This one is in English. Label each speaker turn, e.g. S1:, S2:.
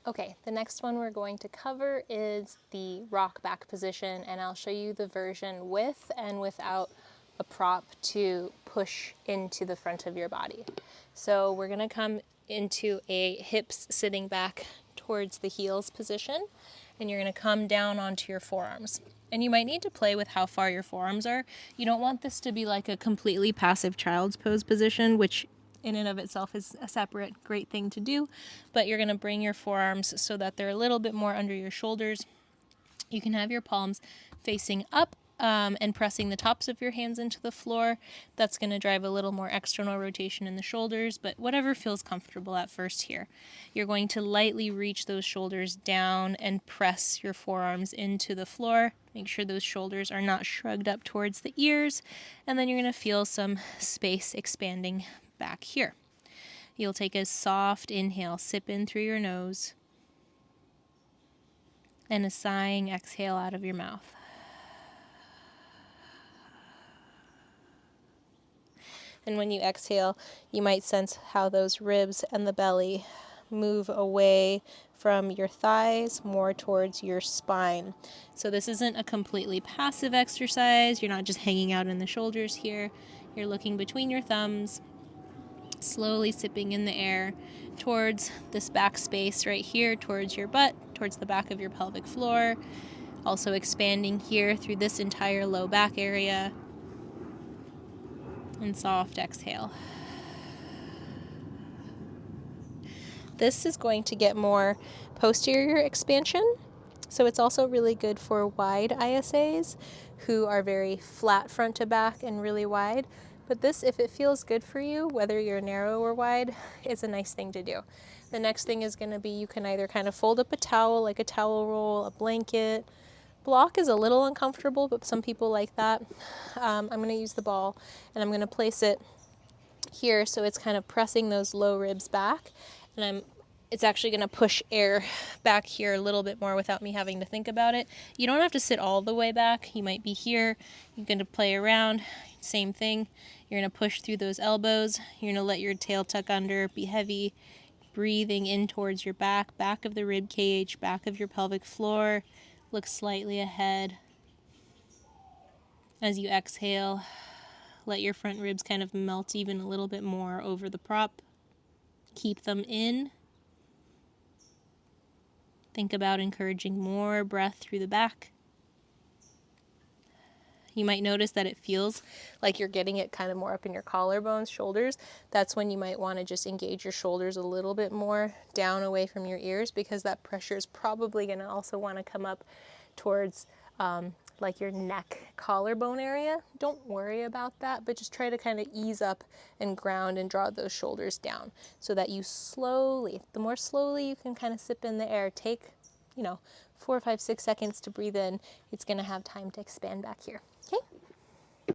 S1: Okay, the next one we're going to cover is the rockback position, and I'll show you the version with and without a prop to push into the front of your body. So we're gonna come into a hips sitting back towards the heels position, and you're gonna come down onto your forearms. And you might need to play with how far your forearms are. You don't want this to be like a completely passive child's pose position, which in and of itself is a separate great thing to do, but you're going to bring your forearms so that they're a little bit more under your shoulders. You can have your palms facing up and pressing the tops of your hands into the floor. That's going to drive a little more external rotation in the shoulders, but whatever feels comfortable at first here. You're going to lightly reach those shoulders down and press your forearms into the floor. Make sure those shoulders are not shrugged up towards the ears, and then you're going to feel some space expanding back here. You'll take a soft inhale, sip in through your nose, and a sighing exhale out of your mouth. And when you exhale, you might sense how those ribs and the belly move away from your thighs more towards your spine. So this isn't a completely passive exercise. You're not just hanging out in the shoulders here. You're looking between your thumbs, slowly sipping in the air towards this back space right here, towards your butt, towards the back of your pelvic floor. Also expanding here through this entire low back area. And soft exhale. This is going to get more posterior expansion, so it's also really good for wide ISAs who are very flat front to back and really wide. But this, if it feels good for you, whether you're narrow or wide, is a nice thing to do. The next thing is going to be you can either kind of fold up a towel, like a towel roll, a blanket. Block is a little uncomfortable, but some people like that. I'm going to use the ball, and I'm going to place it here so it's kind of pressing those low ribs back, and it's actually going to push air back here a little bit more without me having to think about it. You don't have to sit all the way back. You might be here. You're going to play around. Same thing. You're going to push through those elbows. You're going to let your tail tuck under, be heavy, breathing in towards your back, back of the rib cage, back of your pelvic floor. Look slightly ahead. As you exhale, let your front ribs kind of melt even a little bit more over the prop. Keep them in. Think about encouraging more breath through the back. You might notice that it feels like you're getting it kind of more up in your collarbones, shoulders. That's when you might want to just engage your shoulders a little bit more down away from your ears, because that pressure is probably going to also want to come up towards like your neck, collarbone area. Don't worry about that, but just try to kind of ease up and ground and draw those shoulders down so that you slowly, the more slowly you can kind of sip in the air, take, 4, 5, 6 seconds to breathe in. It's going to have time to expand back here.